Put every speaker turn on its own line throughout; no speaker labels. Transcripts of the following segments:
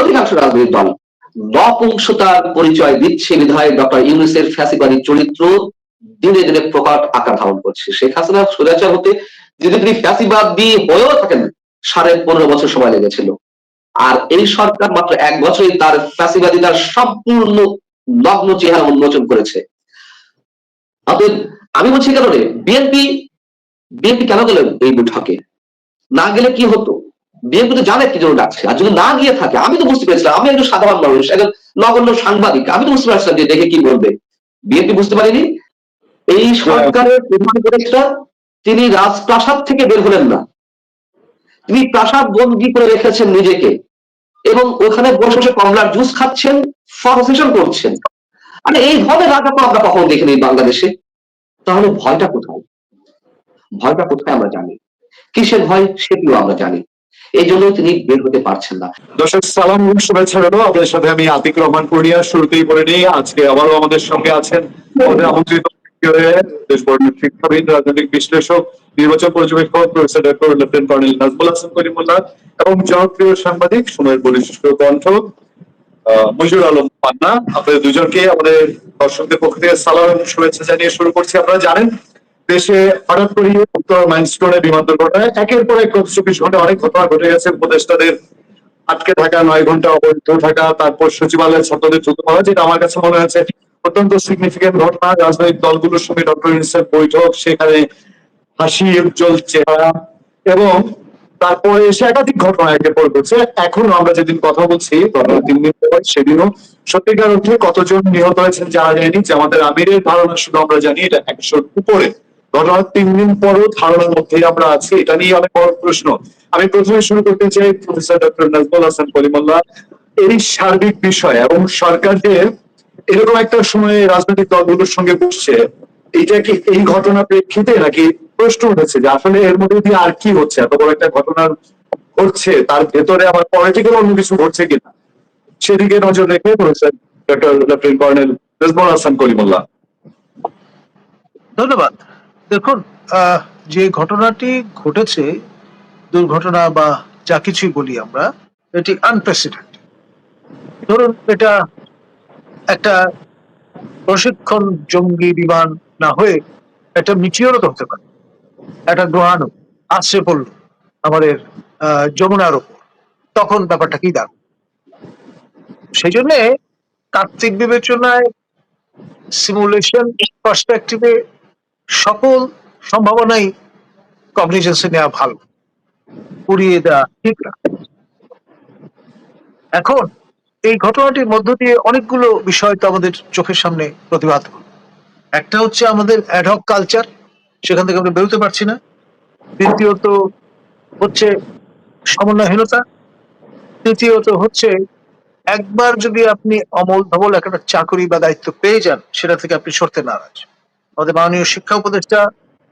অধিকাংশ রাজনৈতিক দল নপুংসতার পরিচয় দিচ্ছে বিধায় ডক্টর ইউনূসের ফ্যাসিবাদী চরিত্র দিনে দিনে প্রকট আকার ধারণ করছে। শেখ হাসিনা স্বৈরাচার হতে যদি তিনি ফ্যাসিবাদী হয়েও থাকেন 15.5 বছর সময় লেগেছিল। আর এই সরকার মাত্র 1 বছরই তার ফ্যাসিবাদিতার সম্পূর্ণ নগ্ন চেহারা উন্মোচন করেছে। অতএব আমি বলছি এই কারণে বিএনপি কেন গেল এই বৈঠকে? না গেলে কি হতো? বিএনপি তো জানে কি জন্য ডাকছে, আর যদি না গিয়ে থাকে আমি তো বুঝতে পেরেছিলাম, আমি একজন সাধারণ মানুষ, একজন নগণ্য সাংবাদিক, আমি তো বুঝতে পারছিলাম যে দেখে কি বলবে। বিএনপি বুঝতে পারেনি এই সরকারের প্রধান উপদেষ্টা তিনি রাজপ্রাসাদ থেকে বের হলেন না, তিনি প্রাসাদ বন্দী করে রেখেছেন নিজেকে এবং ওখানে বসে বসে কমলার জুস খাচ্ছেন, ফটো সেশন করছেন। মানে এই ধরনের রাজা তো আমরা কখনো দেখিনি বাংলাদেশে। তাহলে ভয়টা কোথায়? ভয়টা কোথায় আমরা জানি, কিসের ভয় সেটিও আমরা জানি। এই জন্য তিনি বের হতে পারছেন না।
দর্শক সালাম এবং শুভেচ্ছা রইল। আপনাদের সাথে আমি আতিক রহমান পূর্ণিয়া শুরুতেই বলে নিই, আজকে আবারও আমাদের সঙ্গে আছেন আমাদের আমন্ত্রিত দেশবর্ণের শিক্ষাবিদ, রাজনৈতিক বিশ্লেষক, নির্বাচন পর্যবেক্ষক professor doctor lieutenant colonel Nazmul Hasan Karimullah এবং জনপ্রিয় সাংবাদিক সময়ের বলিষ্ঠ কণ্ঠ মশিউর আলম পান্না। আপনাদের দুজনকে আমাদের দর্শকদের পক্ষ থেকে সালাম এবং শুভেচ্ছা জানিয়ে শুরু করছি। আপনারা জানেন দেশে হঠাৎ করে উত্তর মাইলস্টোনে বিমান দুর্ঘটনায় একের পর এক 24 ঘন্টায় অনেক ঘটনা ঘটে গেছে। উপদেষ্টাদের আটকে থাকা, 9 ঘন্টা অবৈধ থাকা, তারপর সচিবালয়ের ছাত্রদের দ্রুত পাওয়া, যেটা আমার কাছে মনে হয়েছে অত্যন্ত সিগনিফিকেন্ট ঘটনা। রাজনৈতিক দলগুলোর সঙ্গে ডক্টর ইউনূসের বৈঠক, সেখানে হাসি উজ্জ্বল চেহারা, এবং তারপরে এসে একাধিক ঘটনা একের পর ঘটছে। এখনো আমরা যেদিন কথা বলছি ঘটনা 3 দিন পর, সেদিনও সত্যিকার অর্থে কতজন নিহত হয়েছেন জানা যায়নি। যে আমাদের আমিরের ধারণা শুধু আমরা জানি এটা 100-র উপরে। ঘটনার 3 দিন পরও ধারণার মধ্যেই আমরা আছি, এটা নিয়ে অনেক বড় প্রশ্ন। আমি প্রথমে শুরু করতে চাই প্রফেসর ডক্টর নাজমুল হাসান করিমুল্লাহ, এই সার্বিক বিষয় এবং সরকার যে এরকম একটা সময়ে রাজনৈতিক দলগুলোর সঙ্গে বসছে, এইটা কি এই ঘটনার প্রেক্ষিতে নাকি প্রশ্ন উঠেছে যে আসলে এর মধ্যে দিয়ে আর কি হচ্ছে? এত বড় একটা ঘটনা ঘটছে, তার ভেতরে আবার পলিটিক্যাল অন্য কিছু ঘটছে কিনা, সেদিকে নজর রেখে professor doctor lieutenant colonel Nazmul Hasan Karimullah.
ধন্যবাদ। দেখুন, যে ঘটনাটি ঘটেছে, দুর্ঘটনা বা যা কিছুই বলি আমরা, এটি আনপ্রেসিডেন্ট। ধরুন এটা একটা প্রশিক্ষণ জঙ্গি বিমান না হয়ে একটা মিটিওরও তো হতে পারে, একটা গ্রহাণু আছড়ে পড়ল আমাদের যমুনার ওপর, তখন ব্যাপারটা কি দাঁড়াবে? সেই জন্যে তাত্ত্বিক বিবেচনায়, সিমুলেশন পার্সপেক্টিভে সকল সম্ভাবনাই কগনিজেন্সে নেওয়া ভালো, উড়িয়ে দেওয়া ঠিক না। এখন এই ঘটনাটির মধ্য দিয়ে অনেকগুলো বিষয় তো আমাদের চোখের সামনে প্রতিভাত হল। একটা হচ্ছে আমাদের অ্যাডহক কালচার, সেখান থেকে আমরা বেরোতে পারছি না। দ্বিতীয়ত হচ্ছে সমন্বয়হীনতা। তৃতীয়ত হচ্ছে একবার যদি আপনি অমল ধবল একটা চাকরি বা দায়িত্ব পেয়ে যান, সেটা থেকে আপনি সরতে নারাজ। আমাদের মাননীয় শিক্ষা উপদেষ্টা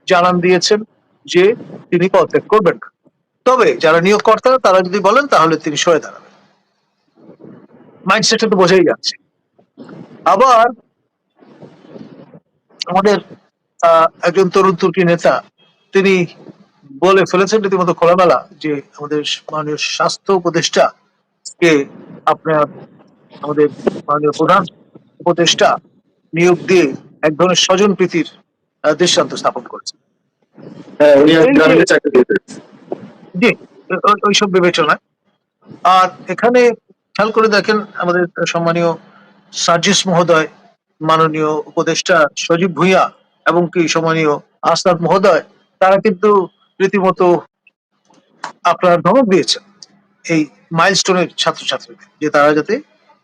জানান দিয়েছেন যে তিনি পদত্যাগ করবেন না, তবে যারা নিয়োগকর্তা তারা যদি বলেন তাহলে তিনি সরে দাঁড়াবেন। মাইন্ডসেটটা তো বোঝাই যাচ্ছে। আবার আমাদের একজন তরুণ তুর্কি নেতা তিনি বলে ফেলেছেন রীতিমতো খোলামেলা যে আমাদের মাননীয় স্বাস্থ্য উপদেষ্টা কে আপনার আমাদের মাননীয় প্রধান উপদেষ্টা নিয়োগ দিয়ে এক ধরনের স্বজন প্রীতির দৃষ্টান্ত স্থাপন করেছে। জি, ওইসব বিবেচনায়। আর এখানে খেয়াল করে দেখেন আমাদের সম্মানীয় সার্জিস মহোদয়, মাননীয় উপদেষ্টা সজীব ভুঁইয়া এবং কি সম্মানীয় আসনাদ মহোদয়, তারা কিন্তু রীতিমতো আপনার ধমক দিয়েছেন এই মাইলস্টোনের ছাত্রছাত্রীদের, যে তারা যাতে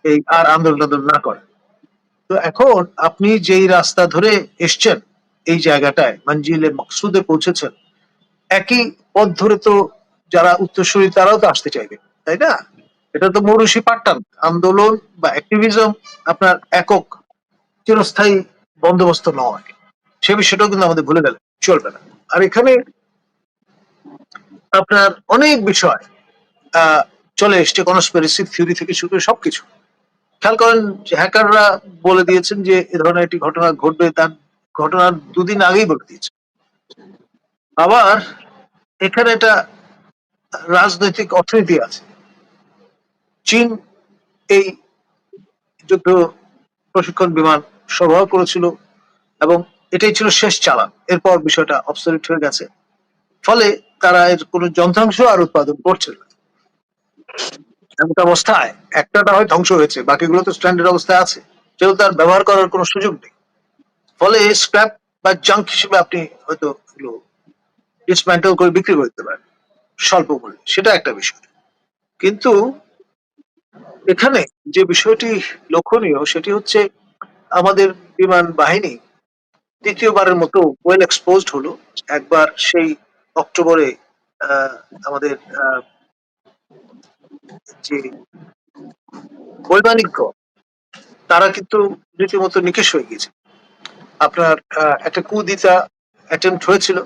এই আর আন্দোলন না করে। তো এখন আপনি যেই রাস্তা ধরে এসছেন এই জায়গাটায় মঞ্জিলে মকসুদে পৌঁছেছেন, একই পথ ধরে তো যারা উত্তরসূরি তারাও তো আসতে চাইবে, তাই না? এটা তো মৌরুষি পাট্টান আন্দোলন বা অ্যাক্টিভিজম আপনার একক চিরস্থায়ী বন্দোবস্ত নয়, সে বিষয়টাও কিন্তু আমাদের ভুলে গেলে চলবে না। আর এখানে আপনার অনেক বিষয় চলে এসছে, কনস্পিরেসি থিওরি থেকে শুরু করে সবকিছু। খেয়াল করেন যে হ্যাকাররা বলে দিয়েছেন যে এ ধরনের একটি ঘটনা ঘটবে, তার ঘটনার 2 দিন আগেই বলে দিয়েছে। আবার এখানে একটা রাজনৈতিক অর্থনীতি আছে। চীন এই যুদ্ধ প্রশিক্ষণ বিমান সরবরাহ করেছিল এবং এটাই ছিল শেষ চালান। এরপর বিষয়টা অবসলিউট হয়ে গেছে, ফলে তারা এর কোনো যন্ত্রাংশ আর উৎপাদন করছে না। এমন অবস্থায় একটা না হয় ধ্বংস হয়েছে, বাকিগুলো তো স্ট্যান্ডার্ড অবস্থায় আছে, যেহেতু তার ব্যবহার করার কোনো সুযোগ নেই। ফলে স্ক্র্যাপ বা জাঙ্ক হিসেবে আপনি হয়তো এগুলো ডিসম্যান্টেল করে বিক্রি করতে পারেন স্বল্প মূল্যে, সেটা একটা বিষয়। কিন্তু এখানে যে বিষয়টি লক্ষণীয় সেটি হচ্ছে আমাদের বিমান বাহিনী দ্বিতীয়বারের মতো ওয়েল এক্সপোজড হলো। একবার সেই অক্টোবরে আমাদের যে বৈমানিকগণ তারা কিন্তু রীতিমতো নিকেশ হয়ে গিয়েছে। আপনার একটা কুদিতা অ্যাটেম্পট হয়েছিল,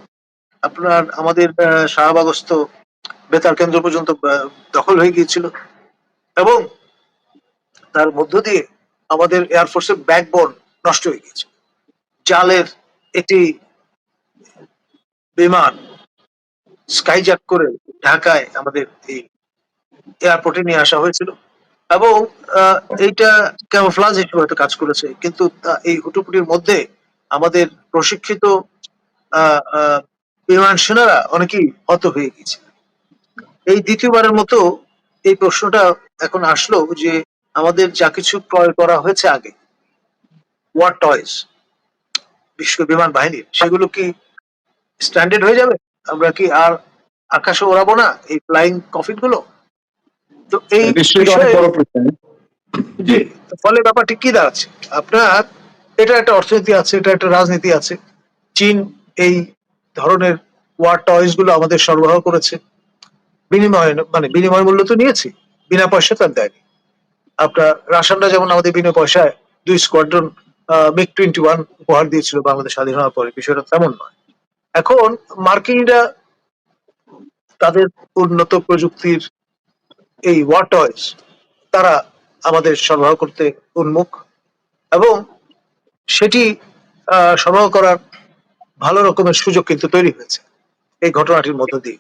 আপনার আমাদের শাহবাগস্থ বেতার কেন্দ্র পর্যন্ত দখল হয়ে গিয়েছিল এবং তার মধ্য দিয়ে আমাদের এয়ারফোর্সের ব্যাকবোন নষ্ট হয়ে গিয়েছে। জালের একটি বিমান স্কাইজ্যাক করে ঢাকায় আমাদের এই এয়ারপোর্টে নিয়ে আসা হয়েছিল এবং এইটা ক্যামোফ্লাজ হিসেবে হয়তো কাজ করেছে, কিন্তু এই হুটোপুটির মধ্যে আমাদের প্রশিক্ষিত বিমান সেনারা অনেকেই হত হয়ে গেছে। এই দ্বিতীয়বারের মতো এই প্রশ্নটা এখন আসলো যে আমাদের যা কিছু ক্রয় করা হয়েছে আগে ওয়ার টয়েস বিশ্ব বিমান বাহিনীর, সেগুলো কি স্ট্যান্ডার্ড হয়ে যাবে? আমরা কি আর আকাশে ওড়াবো না এই ফ্লাইং কফিন গুলো? তো এই
নিশ্চয়ই অনেক
বিষয়ে
বড় প্রশ্ন। জি,
ফলে ব্যাপারটি কি দাঁড়াচ্ছে, আপনার এটা একটা অর্থনীতি আছে, এটা একটা রাজনীতি আছে। চীন এই ধরনের ওয়ার টয়েস গুলো আমাদের সরবরাহ করেছে, বিনিময় মানে বিনিময় মূল্য তো নিয়েছি, বিনা পয়সা তার দেয়নি। আপনার রাশিয়ানরা যেমন আমাদের বিনা পয়সায় 2 স্কোয়াড্রন MiG-21 উপহার দিয়েছিল বাংলাদেশ স্বাধীন হওয়ার পরে, বিষয়টা তেমন নয়। এখন মার্কিনিরা তাদের উন্নত প্রযুক্তির এই ওয়ার টয়েস তারা আমাদের সরবরাহ করতে উন্মুখ এবং সেটি সরবরাহ করার ভালো রকমের সুযোগ কিন্তু তৈরি হয়েছে এই ঘটনাটির মধ্য দিয়ে।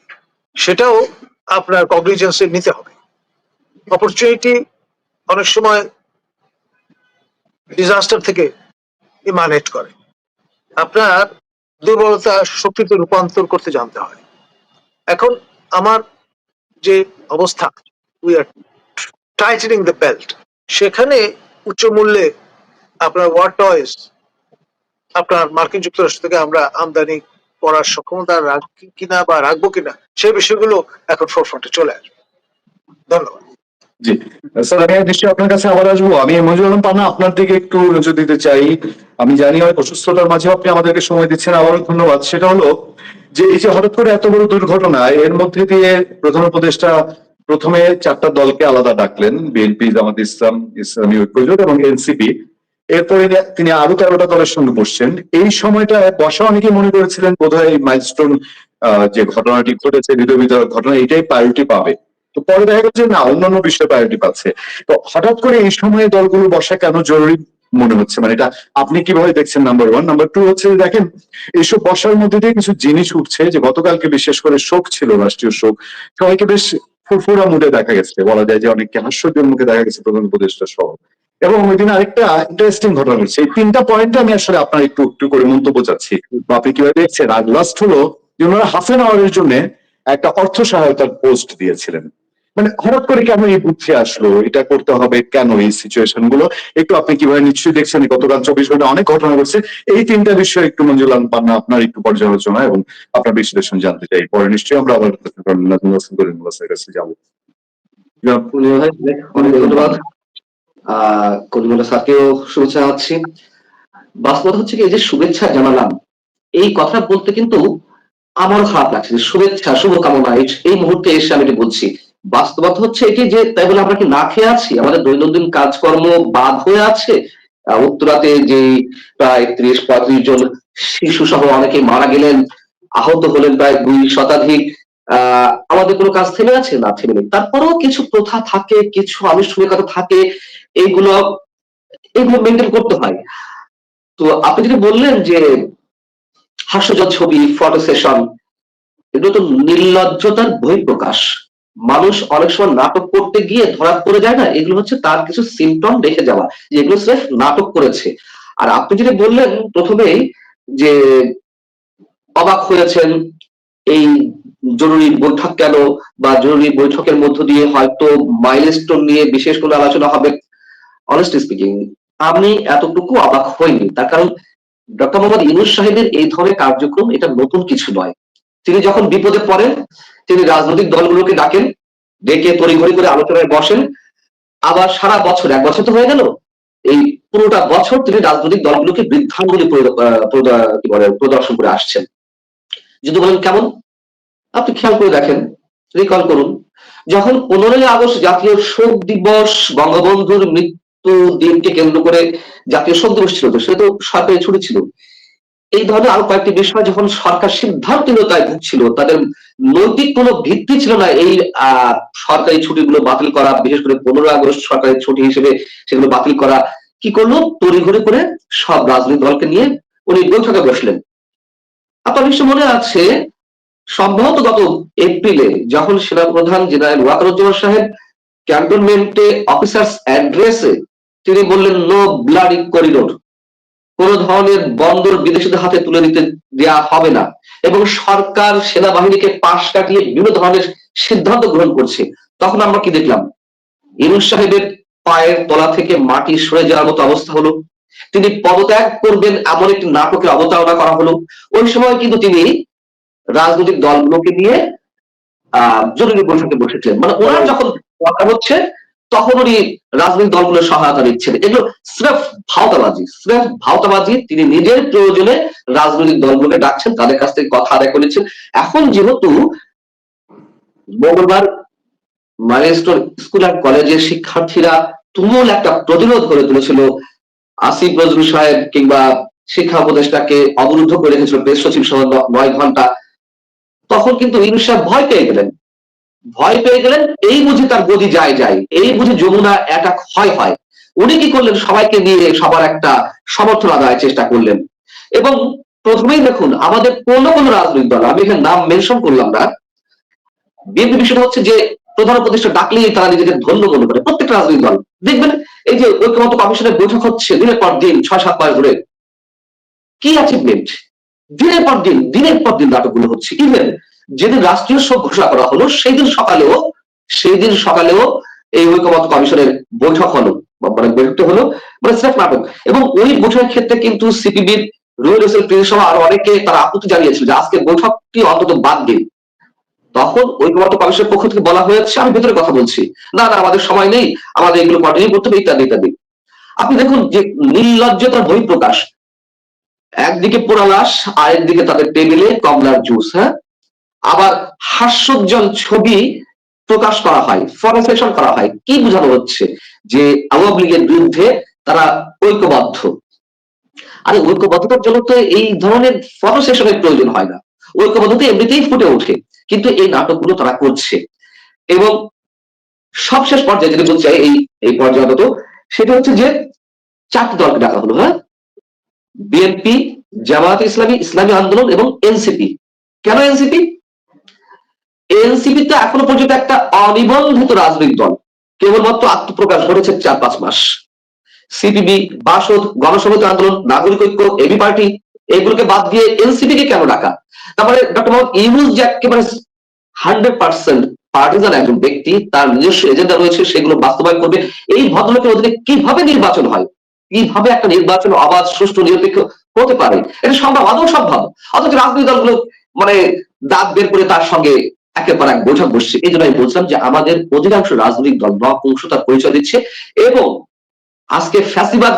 সেটাও আপনার কগনিজেন্সে নিতে হবে। অপরচুনিটি অনেক সময় ডিজাস্টার থেকে ইমানেট করে। আপনার দুর্বলতা শক্তিতে রূপান্তর করতে জানতে হয়। এখন আমার যে অবস্থা, we are tightening the belt, সেখানে উচ্চ মূল্যে আপনার ওয়ার টয়েস আপনার মার্কিন যুক্তরাষ্ট্র থেকে আমরা আমদানি করার সক্ষমতা রাখি কিনা বা রাখবো কিনা, সেই বিষয়গুলো এখন ফোরফ্রন্টে চলে আসবে। ধন্যবাদ।
জি স্যার, আমি নিশ্চয়ই আপনার কাছে আবার আসবো। আমি মঞ্জুর আলম পান্না আপনার দিকে একটু নজর দিতে চাই। আমি জানি অনেক অসুস্থতার মাঝেও আপনি আমাদেরকে সময় দিচ্ছেন, আবারও ধন্যবাদ। সেটা হলো যে এই যে হঠাৎ করে এত বড় দুর্ঘটনা, এর মধ্যে দিয়ে প্রধান উপদেষ্টা প্রথমে 4টা দলকে আলাদা ডাকলেন, বিএনপি, জামাত ইসলাম, ইসলামী ঐক্যজোট এবং এনসিপি। এরপরে তিনি আরো 13টা দলের সঙ্গে বসছেন। এই সময়টা বসা অনেকে মনে করেছিলেন বোধহয় মাইলস্টোন যে ঘটনাটি ঘটেছে, হৃদয় বিদারক ঘটনা, এটাই প্রায়োরিটি পাবে। তো পরে দেখা গেছে না, অন্যান্য বিষয়ে প্রায়োরিটি পাচ্ছে। তো হঠাৎ করে এই সময়ে দলগুলো বসা কেন জরুরি মনে হচ্ছে, মানে এটা আপনি কিভাবে দেখছেন? নাম্বার 1। নাম্বার 2 হচ্ছে দেখেন, এইসব বসার মধ্যে দিয়ে কিছু জিনিস উঠছে যে গতকালকে বিশেষ করে শোক ছিল, রাষ্ট্রীয় শোক। সবাইকে বেশ ফুরফুরা মুডে দেখা গেছে, বলা যায় যে অনেককে হাস্যজ্জ্বল মুখে দেখা গেছে প্রধান উপদেষ্টা সহ। এবং ওই দিন আরেকটা ইন্টারেস্টিং ঘটনা ঘটছে। এই 3টা পয়েন্টে আমি আসলে আপনার একটু একটু করে মন্তব্য চাচ্ছি, বা আপনি কিভাবে দেখছেন। আর লাস্ট হলো যে ওনারা হাফ এন আওয়ারের জন্য একটা অর্থ সহায়তার পোস্ট দিয়েছিলেন। মানে হঠাৎ করে কেন এই বুদ্ধি আসলো, এটা করতে হবে কেন, এই সিচুয়েশন গুলো একটু আপনি কিভাবে নিশ্চয়ই দেখছেন। গতকাল 24 ঘন্টা অনেক ঘটনা ঘটছে, এই 3টা বিষয়ে একটু মঞ্জুর আলম পান্না আপনার একটু পর্যালোচনা এবং আপনার বিশ্লেষণ জানতে চাই। পরে নিশ্চয়ই আমরা আবার কাছে যাবো।
অনেক ধন্যবাদ। কলিমুল্লাহ স্যারকেও শুভেচ্ছা জানাচ্ছি। বাস্তবতা হচ্ছে কি, এই যে শুভেচ্ছা জানালাম, এই কথা বলতে কিন্তু আমারও খারাপ লাগছে যে শুভেচ্ছা শুভকামনা এই মুহূর্তে এসে আমি এটা বলছি। বাস্তবতা হচ্ছে এটি যে তাই বলে আমরা কি না খেয়ে আছি, আমাদের দৈনন্দিন কাজকর্ম বাদ হয়ে আছে। উত্তরাতে যে প্রায় 30-35 জন শিশু সহ অনেকে মারা গেলেন, আহত হলেন প্রায় 2 শতাধিক। আমাদের কোনো কাজ থেমে আছে? না, থেমে নেই। তারপরেও কিছু প্রথা থাকে, কিছু আনুষ্ঠানিকতা থাকে, এইগুলো এগুলো মেনটেন করতে হয়। তো আপনি যেটা বললেন যে হাস্যজ্জ্বল ছবি, ফটো সেশন, এগুলো তো নির্লজ্জতার বহিঃপ্রকাশ। মানুষ অনেক সময় নাটক করতে গিয়ে ধরা পড়ে যায় না, এগুলো হচ্ছে তার কিছু সিমটম রেখে যাওয়া, যেগুলো স্রেফ নাটক করেছে। আর আপনি যেটা বললেন প্রথমেই যে অবাক হয়েছেন এই জরুরি বৈঠক কেন, বা জরুরি বৈঠকের মধ্য দিয়ে হয়তো মাইলস্টোন নিয়ে বিশেষ কোনো আলোচনা হবে, অনেস্টলি স্পিকিং আমি এতটুকু অবাক হইনি। তার কারণ ডক্টর মোহাম্মদ ইউনূস সাহেবের এই ধরনের কার্যক্রম এটা নতুন কিছু নয়। তিনি যখন বিপদে পড়েন তিনি রাজনৈতিক দলগুলোকে ডাকেন, ডেকে তড়িঘড়ি করে আলোচনায় বসেন, আবার সারা বছর, এক বছর তো হয়ে গেল, এই পুরোটা বছর তিনি রাজনৈতিক দলগুলোকে বৃদ্ধাঙ্গুলি প্রদর্শন করে আসছেন। যদি বলেন কেমন, আপনি খেয়াল করে দেখেন, রিকল করুন, যখন 15ই আগস্ট জাতীয় শোক দিবস, বঙ্গবন্ধুর মৃত্যু দিনকে কেন্দ্র করে জাতীয় শোক দিবস ছিল, তো সেটা তো সরকারি ছুটি ছিল। এই ধরনের আরো কয়েকটি বিষয় যখন সরকার সিদ্ধান্তহীনতায় ভুগছিল, তাদের নৈতিক কোনো ভিত্তি ছিল না এই সরকারি ছুটিগুলো বাতিল করা, বিশেষ করে 15 আগস্ট সরকারি ছুটি হিসেবে সেগুলো বাতিল করা, কি করলো, তড়িঘড়ি করে সব রাজনৈতিক দলকে নিয়ে উনি বৈঠকে বসলেন। আপনার নিশ্চয় মনে আছে, সম্ভবত গত এপ্রিলে যখন সেনাপ্রধান জেনারেল ওয়াকারুজ্জামান সাহেব ক্যান্টনমেন্টে অফিসার্স অ্যাড্রেসে তিনি বললেন নো ব্লাডি করিডোর, কোন ধরনের বন্দর বিদেশিদের হাতে তুলে দিতে দেওয়া হবে না, এবং সরকার সেনাবাহিনীকে পাশ কাটিয়ে বিভিন্ন ধরনের সিদ্ধান্ত গ্রহণ করছে, তখন আমরা কি দেখলাম, ইউনূস সাহেবের পায়ের তলা থেকে মাটি সরে যাওয়ার মতো অবস্থা হলো, তিনি পদত্যাগ করবেন এমন একটি নাটকের অবতারণা করা হলো। ওই সময় কিন্তু তিনি রাজনৈতিক দলগুলোকে নিয়ে জরুরি বৈঠকে বসেছিলেন, মানে ওনার যখন দরকার হচ্ছে তখন উনি রাজনৈতিক দলগুলোর সহায়তা দিচ্ছেন। এগুলো স্রেফ ভাওতাবাজি, স্রেফ ভাওতাবাজি। তিনি নিজের প্রয়োজনে রাজনৈতিক দলগুলোকে ডাকছেন, তাদের কাছ থেকে কথা আদায় করেছেন। এখন যেহেতু মঙ্গলবার মাইলস্টোন স্কুল অ্যান্ড কলেজের শিক্ষার্থীরা তুমুল একটা প্রতিরোধ করে তুলেছিল, আসিফ নজরুল সাহেব কিংবা শিক্ষা উপদেষ্টাকে অবরুদ্ধ করে রেখেছিল প্রেস সচিব সহ 9 ঘন্টা, তখন কিন্তু ইউনূস সাহেব ভয় পেয়ে গেলেন, এই বুঝি তার গদি যায়, এই বুঝি যমুনা অ্যাটাক হয়। উনি কি করলেন, সবাইকে নিয়ে সবার একটা সমর্থন আদায়ের চেষ্টা করলেন। এবং প্রথমেই দেখুন, আমাদের কোন রাজনৈতিক দল, আমি এখানে নাম মেনশন করলাম না, বিএনপি বিষয়টা হচ্ছে যে প্রধান উপদেষ্টা ডাকলেই তারা নিজেদের ধন্য মনে করে, প্রত্যেকটা রাজনৈতিক দল দেখবেন, এই যে ঐক্যমত্য কমিশনের বৈঠক হচ্ছে দিনের পর দিন 6-7 মাস ধরে, কি অ্যাচিভমেন্ট, দিনের পর দিন নাটকগুলো হচ্ছে। ইভেন যেদিন রাষ্ট্রীয় শোক ঘোষণা করা হলো সেই দিন সকালেও এই ঐক্যমত্য কমিশনের বৈঠক হলো, মানে বৈঠকটা হলো, মানে স্রেফ নাটক। এবং ওই বৈঠকের ক্ষেত্রে কিন্তু সিপিবির রুহুল হোসেন প্রিন্স সহ আরো অনেকে তারা আপত্তি জানিয়েছিল যে আজকে বৈঠকটি অন্তত বাদ দিন। তখন ঐক্যমত্য কমিশনের পক্ষ থেকে বলা হয়েছে, আমি ভেতরে কথা বলছি, না আমাদের সময় নেই, আমাদের এগুলো কন্টিনিউ করতে হবে, ইত্যাদি। আপনি দেখুন যে নির্লজ্জতার বহিঃপ্রকাশ, একদিকে পোড়া লাশ, আরেকদিকে তাদের টেবিলে কমলার জুস, হ্যাঁ, আবার হাস্যোজ্জ্বল ছবি প্রকাশ করা হয়, ফটোসেশন করা হয়, কি বোঝানো হচ্ছে যে আওয়ামী লীগের বিরুদ্ধে তারা ঐক্যবদ্ধ। আরে ঐক্যবদ্ধতার জন্য তো এই ধরনের ফটোসেশনের প্রয়োজন হয় না, ঐক্যবদ্ধতা এমনিতেই ফুটে ওঠে, কিন্তু এই নাটকগুলো তারা করছে। এবং সবশেষ পর্যায়ে যেটা বলতে চাই এই পর্যায়ে সেটা হচ্ছে যে 4টি দলকে ডাকা হলো, হ্যাঁ, বিএনপি, জামায়াতে ইসলামী, ইসলামী আন্দোলন এবং এনসিপি। কেন এনসিপি তো এখনো পর্যন্ত একটা অনিবন্ধিত রাজনৈতিক দল, কেবলমাত্র আত্মপ্রকাশ ঘটেছে 4-5 মাস। সিপিবি, বাসদ, গণসংহতি আন্দোলন, নাগরিক ঐক্য, এবি পার্টি, এগুলোকে বাদ দিয়ে এনসিপি কে কেন ডাকা? তারপরে ডক্টর মোহাম্মদ ইউনূস যে একেবারে 100% পার্টিজান একজন ব্যক্তি, তার নিজস্ব এজেন্ডা রয়েছে, সেগুলো বাস্তবায়ন করবে, এই ভদ্রলোকের অধীনে কিভাবে নির্বাচন হয়, কিভাবে একটা নির্বাচন অবাধ, সুষ্ঠু, নিরপেক্ষ হতে পারে, এটা সম্ভব, আদৌ সম্ভব? অথচ রাজনৈতিক দলগুলো মানে দাঁত বের করে তার সঙ্গে একের পর এক বৈঠক বসছে। এই জন্য আমি বলছিলাম যে আমাদের অধিকাংশ রাজনৈতিক দল নপুংসতার পরিচয় দিচ্ছে, এবং আজকে ফ্যাসিবাদ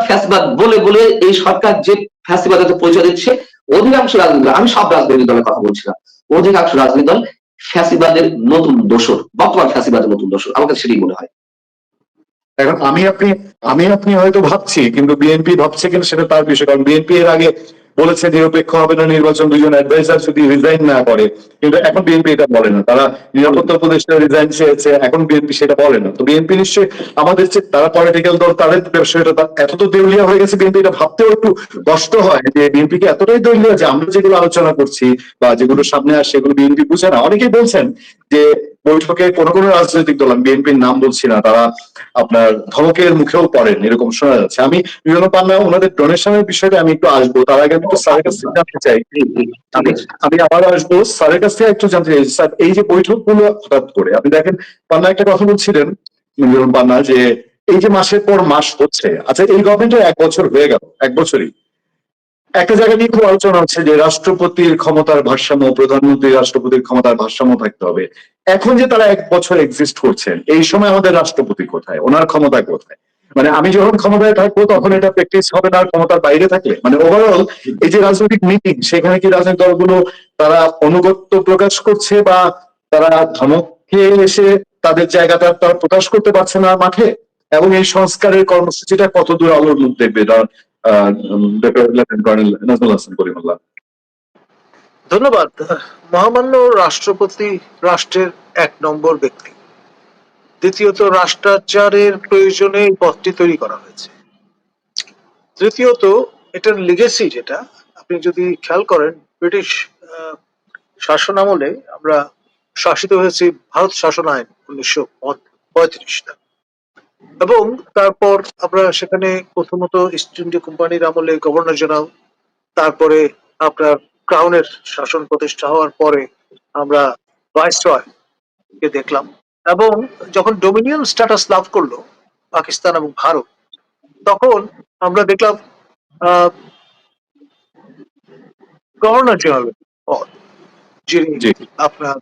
বলে এই সরকার যে ফ্যাসিবাদের পরিচয় দিচ্ছে, অধিকাংশ রাজনৈতিক দল, আমি সব রাজনৈতিক দলের কথা বলছি না, অধিকাংশ রাজনৈতিক দল ফ্যাসিবাদের নতুন দোসর, বর্তমান ফ্যাসিবাদের নতুন দোসর, আমার কাছে সেটাই মনে হয়।
এখন আমি আপনি হয়তো ভাবছি, কিন্তু বিএনপি ভাবছে কিনা সেটা তার বিষয়। কারণ বিএনপি এর আগে বলেছে নিরপেক্ষ হবে না নির্বাচন, 2জন অ্যাডভাইজার যদি রিজাইন না করে, কিন্তু এখন বিএনপি এটা বলে না। তারা নিরাপত্তা উপদেষ্টা রিজাইন চেয়েছে, এখন বিএনপি সেটা বলে না। তো বিএনপি নিশ্চয়ই আমাদের যে তারা পলিটিক্যাল দল, তাদের বিষয়টা এত তো দেউলিয়া হয়ে গেছে, বিএনপি এটা ভাবতেও একটু কষ্ট হয় যে বিএনপি কে এতটাই দেউলিয়া যে আমরা যেগুলো আলোচনা করছি বা যেগুলো সামনে আসে সেগুলো বিএনপি বুঝে না। অনেকেই বলছেন যে বৈঠকে কোনো রাজনৈতিক দল, আমি বিএনপির নাম বলছি না, তারা আপনার ধমকের মুখেও পড়েন এরকম শোনা যাচ্ছে। আমি বিভিন্ন পান্না ওনাদের ডোনেশনের বিষয়টা আমি একটু আসবো, তার আগে আমি একটু স্যারের কাছ থেকে জানতে চাই।
জি, জি, ঠিক
আমি
আছে।
আমি আবার আসবো স্যারের কাছ থেকে একটু জানতে চাই স্যার, এই যে বৈঠকগুলো হঠাৎ করে আপনি দেখেন, পান্না একটা কথা বলছিলেন মিলন পান্না, যে এই যে মাসের পর মাস হচ্ছে, আচ্ছা এই গভর্নমেন্টের 1 বছর হয়ে গেল, 1 বছরই একটা জায়গা নিয়ে খুব আলোচনা হচ্ছে যে রাষ্ট্রপতির ক্ষমতার ভারসাম্য, প্রধানমন্ত্রী রাষ্ট্রপতির ক্ষমতার ভারসাম্য থাকতে হবে। এখন যে তারা 1 বছর এক্সিস্ট করছেন, এই সময় আমাদের রাষ্ট্রপতি কোথায়, ওনার ক্ষমতা কোথায়? মানে আমি যখন ক্ষমতায় থাকবো তখন এটা প্র্যাকটিস হবে না ক্ষমতার বাইরে থাকলে? মানে ওভারঅল এই যে রাজনৈতিক মিটিং, সেখানে কি রাজনৈতিক দলগুলো তারা অনুগত্য প্রকাশ করছে, বা তারা ধমক খেয়ে এসে তাদের জায়গাটা তারা প্রকাশ করতে পারছে না মাঠে? এবং এই সংস্কারের কর্মসূচিটা কত দূর আলোর মুখ দেখবে doctor lieutenant colonel Nazmul Hasan Karimullah?
ধন্যবাদ। মহামান্য রাষ্ট্রপতি রাষ্ট্রের 1 নম্বর ব্যক্তি। দ্বিতীয়ত, রাষ্ট্রাচারের প্রয়োজনে এই পদটি তৈরি করা হয়েছে। তৃতীয়ত, এটার লিগেসি যেটা আপনি যদি খেয়াল করেন, ব্রিটিশ শাসন আমলে আমরা শাসিত হয়েছি ভারত শাসন আইন 1935 এবং তারপর আমরা সেখানে প্রথমত ইস্ট ইন্ডিয়া কোম্পানির আমলে গভর্নর জেনারেল, তারপরে আপনার ক্রাউনের শাসন প্রতিষ্ঠা হওয়ার পরে আমরা ভাইসরয় কে দেখলাম, এবং যখন ডোমিনিয়ন স্ট্যাটাস লাভ করলো পাকিস্তান এবং ভারত, তখন আমরা দেখলাম গভর্নর জেনারেল পদ, যিনি
জি
আপনার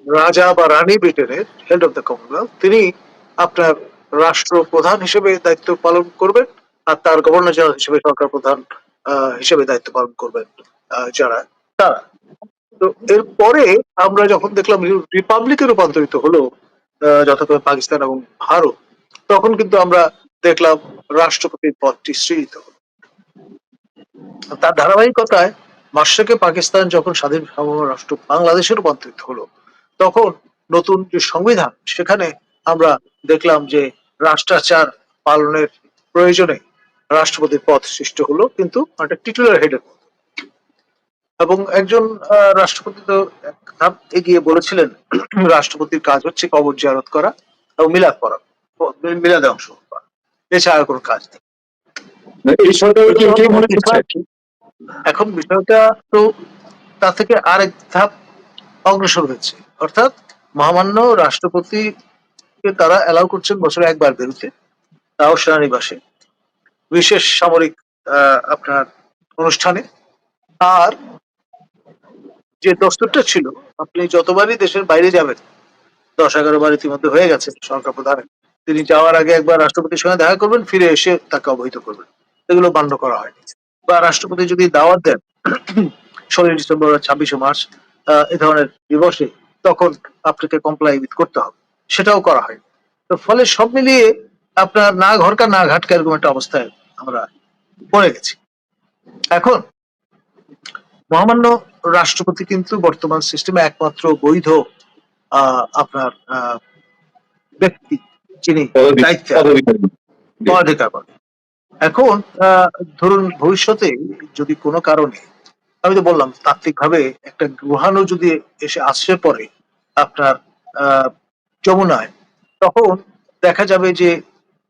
রাজা বা রানী ব্রিটেনের হেড অফ দ্য কমনওয়েলথ, তিনি আপনার রাষ্ট্রপ্রধান হিসেবে দায়িত্ব পালন করবেন, আর তার গভর্নর জেনারেল হিসেবে সরকার প্রধান হিসেবে দায়িত্ব পালন করবেন যারা তারা। তো এরপরে আমরা যখন দেখলাম রিপাবলিকে রূপান্তরিত হলো যথাক্রমে পাকিস্তান এবং ভারত, তখন কিন্তু আমরা দেখলাম রাষ্ট্রপতির পদটি সৃজিত হলো। তার ধারাবাহিকতায় মাশরেকে পাকিস্তান যখন স্বাধীন সার্বভৌম রাষ্ট্র বাংলাদেশে রূপান্তরিত হলো, তখন নতুন যে সংবিধান, সেখানে আমরা দেখলাম যে রাষ্ট্রাচার পালনের প্রয়োজনে রাষ্ট্রপতির পদ সৃষ্টি হলো, কিন্তু একটা টিটুলার হেডের পদ। এবং একজন রাষ্ট্রপতি তো এক ধাপ এগিয়ে বলেছিলেন, রাষ্ট্রপতির কাজ হচ্ছে কবর জিয়ারত করা এবং মিলাদ পড়া, মিলাদে অংশ করা, এছাড়া আর কোনো কাজ নেই।
এই সরকারের কি
কিন্তু
এটাই মনে হচ্ছে?
এখন বিষয়টা তো তা থেকে আরেক ধাপ অগ্রসর হয়েছে, অর্থাৎ মহামান্য রাষ্ট্রপতিকে তারা অ্যালাউ করছেন বছরে একবার বেরোতে, তাও সেনানিবাসে বিশেষ সামরিক আপনার অনুষ্ঠানে। আর যে দস্তুরটা ছিল, আপনি যতবারই দেশের বাইরে যাবেন, 10-11 বার ইতিমধ্যে হয়ে গেছে সরকার প্রধানের, তিনি যাওয়ার আগে একবার রাষ্ট্রপতির সঙ্গে দেখা করবেন, ফিরে এসে তাকে অবহিত করবেন। এগুলো মান্য করা হয়নি। বা রাষ্ট্রপতি যদি দাওয়াত দেন 16 ডিসেম্বর বা 26শে মার্চ এ ধরনের দিবসে, তখন আপনাকে কমপ্লাই করতে হবে, সেটাও করা হয়নি। তো ফলে সব মিলিয়ে আপনার না ঘরকা না ঘাটকা এরকম একটা অবস্থায় আমরা পড়ে গেছি। এখন মহামান্য রাষ্ট্রপতি কিন্তু বর্তমান সিস্টেমে একমাত্র বৈধ আপনার ব্যক্তি যিনি দায়িত্বে
পদাধিকারী।
অধিকার পাবেন। এখন ধরুন ভবিষ্যতে যদি কোনো কারণে, আমি তো বললাম তাত্ত্বিকভাবে একটা গ্রহাণু যদি এসে আসছে পরে আপনার যমুনায়, তখন দেখা যাবে যে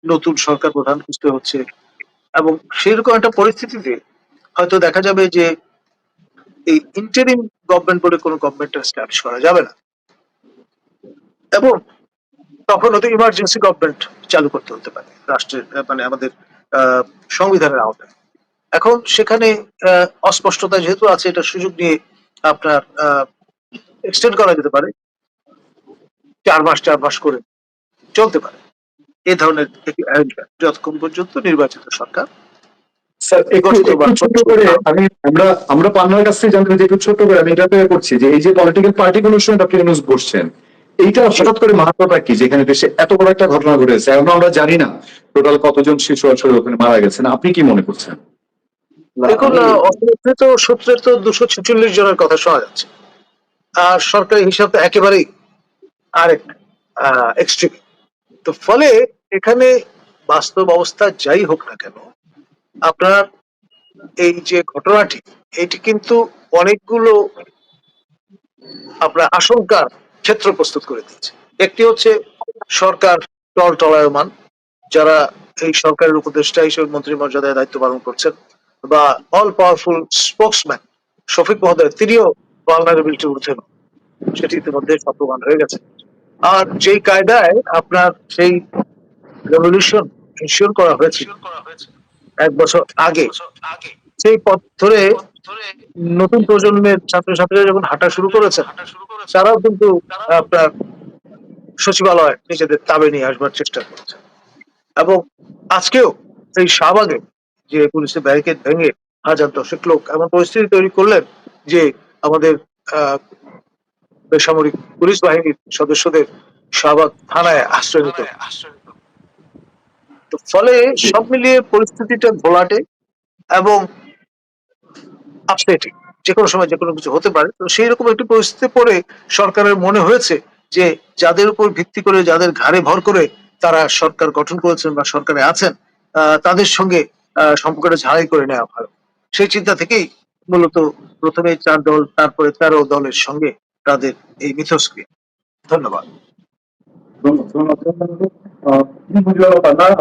নতুন সরকার প্রধান খুঁজতে হচ্ছে, এবং সেরকম একটা পরিস্থিতিতে হয়তো দেখা যাবে যে এই ইন্টারিম গভর্নমেন্ট বলে কোনো গভর্নমেন্ট এস্টাবলিশ করা যাবে না, এবং তখন হয়তো ইমার্জেন্সি গভর্নমেন্ট চালু করতে হতে পারে রাষ্ট্রের মানে আমাদের সংবিধানের আওতায়। এখন সেখানে অস্পষ্টতা যেহেতু আছে, এটা সুযোগ নিয়ে আপনার এক্সটেন্ড করা যেতে পারে, 4 মাস করে চলতে পারে এই ধরনের arrangement, যতক্ষণ পর্যন্ত নির্বাচিত সরকার
স্যার একটু
গঠিত বা
ছোট্ট করে আমরা পান্নার কাছ থেকে জানতে চাই, একটু ছোট্ট করে আমি এটাতে করছি যে এই যে পলিটিক্যাল পার্টিগুলোর সঙ্গে ডক্টর ইউনূস বসছেন, এইটা হঠাৎ করে মাহাত্মটা কি, যেখানে দেশে এত বড় একটা ঘটনা ঘটেছে, এখন আমরা জানি না টোটাল কতজন শিশু আসলে ওখানে মারা গেছেন, আপনি কি মনে করছেন?
দেখুন, অপরাধৃত সূত্রে তো 246 জনের কথা শোনা যাচ্ছে, আর সরকারি হিসাব তো একেবারেই আরেক এক্সট্রিম। তো ফলে এখানে বাস্তব অবস্থা যাই হোক না কেন, আপনার এই যে ঘটনাটি, এটি কিন্তু অনেকগুলো আপনার আশঙ্কার ক্ষেত্র প্রস্তুত করে দিয়েছে। একটি হচ্ছে সরকার টলটলায়মান, যারা এই সরকারের উপদেষ্টা হিসেবে মন্ত্রী মর্যাদায় দায়িত্ব পালন করছেন, বা অল পাওয়ারফুল স্পোক্সম্যান শফিক মহোদয়, তিনিও ভালনারেবিলিটির ঊর্ধ্বে নন, সেটি ইতিমধ্যে সত্যবান হয়ে গেছে। আর যেই কায়দায় আপনার সেই রেভলিউশন ইনশিওর করা হয়েছিল 1 বছর আগে, সেই পথ ধরে নতুন প্রজন্মের ছাত্রছাত্রীরা যখন হাঁটা শুরু করেছেন, তারাও কিন্তু আপনার সচিবালয় নিজেদের তাবে নিয়ে আসবার চেষ্টা করেছে। এবং আজকেও এই শাহবাগে যে পুলিশের ব্যারিকেড ভেঙে হাজার দশেক লোক এমন পরিস্থিতি তৈরি করলেন যে আমাদের আহ বেসামরিক পুলিশ বাহিনীর সদস্যদের শাহবাগ থানায় আশ্রয় নিতে হলো। তো ফলে সব মিলিয়ে পরিস্থিতিটা ঘোলাটে এবং আপসেটিং, যে কোনো সময় যে কোনো কিছু হতে পারে। তো সেই রকম একটি পরিস্থিতি পড়ে সরকারের মনে হয়েছে যে যাদের উপর ভিত্তি করে, যাদের ঘাড়ে ভর করে তারা সরকার গঠন করেছেন বা সরকারে আছেন, তাদের সঙ্গে সম্পর্কটা ঝালাই করে নেওয়া ভালো। সেই চিন্তা থেকেই মূলত প্রথমে 4 দল, তারপরে 13 দলের সঙ্গে তাদের এই মিথস্ক্রিয়া। ধন্যবাদ।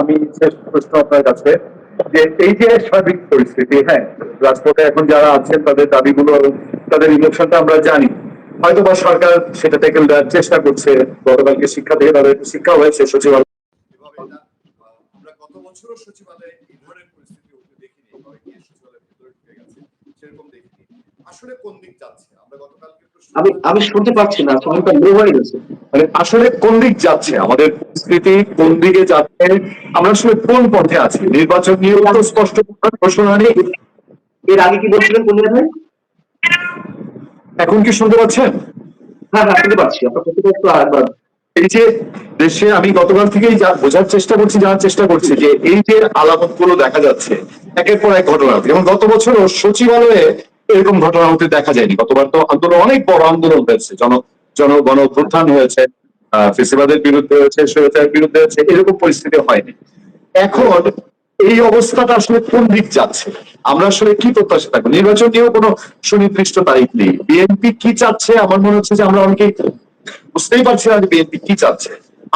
আমি শেষ প্রশ্ন আপনার কাছে, যে এই যে সার্বিক পরিস্থিতি, হ্যাঁ, রাজপথে এখন যারা আছেন তাদের দাবিগুলো এবং তাদের ইমোশনটা আমরা জানি, হয়তো বা সরকার সেটা ট্যাকেল দেওয়ার চেষ্টা করছে। গতকালকে শিক্ষা থেকে তাদের শিক্ষা হয়েছে সচিবালয়। আমরা গত বছরও সচিবালয়ে এই ধরনের পরিস্থিতি দেখিনি, গিয়ে সচিবালয়ের ভিতরে ঢুকে গেছে, সেরকম দেখিনি। আসলে কোন দিক যাচ্ছে? আমরা গতকালকে
আমি শুনতে পাচ্ছি না, ফোনটা লো হয়ে গেছে।
মানে আসলে কোন দিক যাচ্ছে আমাদের পরিস্থিতি, কোন দিকে যাচ্ছে, আমরা আসলে কোন পথে আছি? নির্বাচন নিয়ে তো স্পষ্ট ঘোষণা নেই।
এর আগে কি বলছিলেন কোন ভাই?
এখন কি শুনতে পাচ্ছেন?
হ্যাঁ হ্যাঁ, শুনতে পাচ্ছি, আপনার কথাটা একটু আরেকবার।
এই যে দেশে, আমি গতকাল থেকেই বোঝার চেষ্টা করছি, জানার চেষ্টা করছি যে এই যে আলামত গুলো দেখা যাচ্ছে একের পর এক ঘটনা, যেমন গত বছরও সচিবালয়ে এরকম ঘটনা হতে দেখা যায়নি। গতবার তো আন্দোলন, অনেক বড় আন্দোলন হয়েছে, গণ অভ্যুত্থান হয়েছে, ফেসিবাদের বিরুদ্ধে হয়েছে, স্বৈরাচারের বিরুদ্ধে হয়েছে, এরকম পরিস্থিতি হয়নি। এখন এই অবস্থাটা আসলে কোন দিক যাচ্ছে? আমরা আসলে কি প্রত্যাশা থাকবো? নির্বাচন নিয়েও কোনো সুনির্দিষ্ট তারিখ নেই। বিএনপি কি চাচ্ছে? আমার মনে হচ্ছে যে আমরা অনেকেই বুঝতেই পারছি না যে বিএনপি কি চাচ্ছে।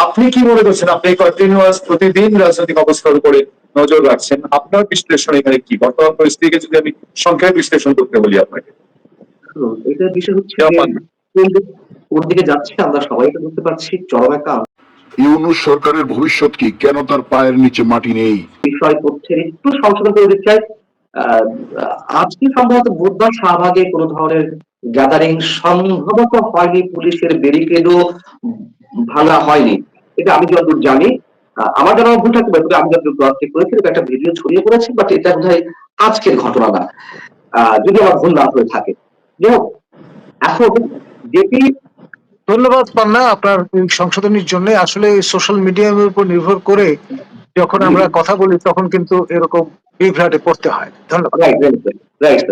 আপনি কি মনে করছেন? আপনি কন্টিনিউয়াস প্রতিদিন রাজনৈতিক অবস্থার উপরে নজর রাখছেন, আপনার বিশ্লেষণ এখানে কি? বর্তমান পরিস্থিতিকে যদি আমি সংক্ষেপে বিশ্লেষণ করতে বলি আপনাকে।
এটার বিষয় হচ্ছে কোন দিকে যাচ্ছে আমরা সবাই তো বুঝতে পারছি, চরম একটা
ইউনূস সরকারের ভবিষ্যৎ কি? কেন তার পায়ের নিচে মাটি নেই?
বিষয় তথ্যের একটু সংশোধন করে দিতে চাই। আহ, আজকে সম্ভবত বুধবার শাহবাগে কোনো ধরনের গ্যাদারিং সম্ভবত হয়নি, পুলিশের ব্যারিকেডও ভাঙা হয়নি, এটা আমি যতদূর জানি। আমার জানা ভুল থাকতে পারে, তবে আমি যতদূর ক্রস চেক করেছি এটা একটা ভিডিও ছড়িয়ে পড়েছে, বাট এটা বোধহয় আজকের ঘটনা না, যদি আমার ভুল না হয়ে থাকে। যাই হোক, এখন যেটি
ধন্যবাদ পান্না আপনার এই সংশোধনীর জন্য। আসলে সোশ্যাল মিডিয়ার উপর নির্ভর করে যখন আমরা কথা বলি তখন কিন্তু এরকম বিভ্রাটে পড়তে হয়। ধন্যবাদ।
রাইট,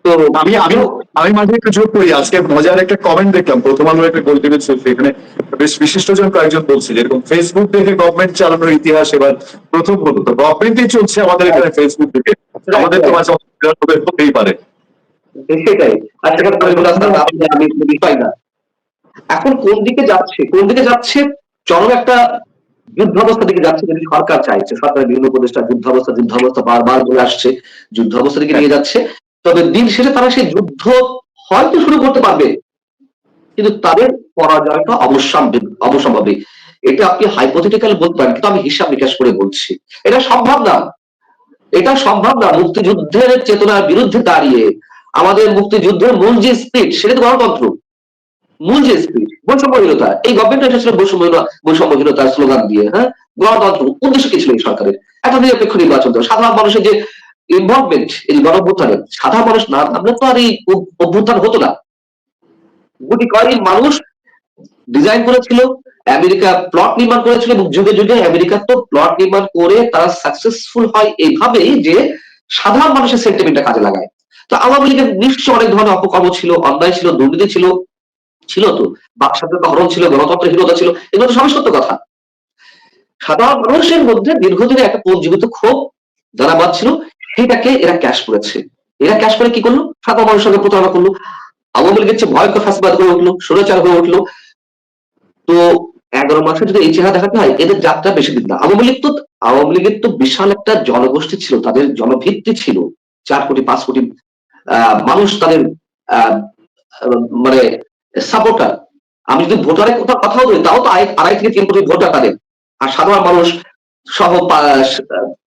তো
আমি আমি আমি মাঝে একটু যোগ করি, আজকে মজার একটা কমেন্ট দেখলাম, প্রথম আলোর একটা গোলটেবিল চলছে, এখানে বেশ বিশিষ্টজন কয়েকজন বলছে যেরকম ফেসবুক দেখে গভর্নমেন্ট চালানোর ইতিহাস এবার প্রথম হলো। তো গভর্নমেন্টই চলছে আমাদের এখানে ফেসবুক দেখে, আমাদের তো মাঝে মাঝে হতেই পারে।
সেটাই, আর সেটা আমি বিষয় না। এখন কোন দিকে যাচ্ছে, কোন দিকে যাচ্ছে? চরম একটা যুদ্ধাবস্থা দিকে যাচ্ছে, যদি সরকার চাইছে। সরকারের বিভিন্ন উপদেষ্টা যুদ্ধাবস্থা বারবার বলে আসছে, যুদ্ধাবস্থা দিকে নিয়ে যাচ্ছে। তবে দিন শেষে তারা সেই যুদ্ধ হয়তো শুরু করতে পারবে, কিন্তু তাদের পরাজয়টা অবশ্যম্ভাবী। এটা আপনি হাইপোথেটিক্যাল বলতে পারেন, কিন্তু আমি হিসাব নিকাশ করে বলছি এটা সম্ভব না। এটা সম্ভব না। মুক্তিযুদ্ধের চেতনার বিরুদ্ধে দাঁড়িয়ে আমাদের মুক্তিযুদ্ধের মূল যে স্পিরিট, সেটা তো গণতন্ত্র। মূল যে স্পিরিট, বৈষম্যহীনতা, এই গভর্নমেন্ট এসেছিল বৈষম্যহীনতার স্লোগান দিয়ে। হ্যাঁ, গণতন্ত্র উদ্দেশ্য কি ছিল এই সরকারের? একটা নিরপেক্ষ নির্বাচন দেওয়া, সাধারণ মানুষের যে ইনভলভমেন্ট এই গণ অভ্যুত্থানে, সাধারণ মানুষ না থাকলে তো আর এই অভ্যুত্থান হতো না। গুটি কয়েক মানুষ ডিজাইন করেছিল, আমেরিকা প্লট নির্মাণ করেছিল, এবং যুগে যুগে আমেরিকা তো প্লট নির্মাণ করে তারা সাকসেসফুল হয় এইভাবেই যে সাধারণ মানুষের সেন্টিমেন্টটা কাজে লাগায়। তো আওয়ামী লীগের নিশ্চয় অনেক ধরনের অপকর্ম ছিল, অন্যায় ছিল, দুর্নীতি ছিল, তো বাক স্বাধীনতা হরণ ছিল, গণতন্ত্রের হীনতা ছিল, এগুলো তো সবই সত্য কথা। সাধারণ মানুষের মধ্যে দীর্ঘদিনে একটা পুঞ্জীভূত ক্ষোভ যারা বাঁধছিল, সেটাকে এরা ক্যাশ করেছে। এরা ক্যাশ করে কি করলো? সাধারণ মানুষের সঙ্গে প্রতারণা করলো। আওয়ামী লীগের চেয়ে ভয়ঙ্কর ফ্যাসিবাদ হয়ে উঠলো, স্বৈরাচার হয়ে উঠলো। তো 11 মাসে যদি এই চেহারা দেখাতে হয়, এদের যাত্রা বেশি দিন না। আওয়ামী লীগের তো বিশাল একটা জনগোষ্ঠী ছিল, তাদের জনভিত্তি ছিল 4 কোটি 5 কোটি মানুষ তাদের আহ, মানে সাপোর্টার। আমি যদি ভোটারের কথাও বলি, তাও তো 2.5 থেকে 3 কোটি ভোটার তাদের, আর সাধারণ মানুষ সহ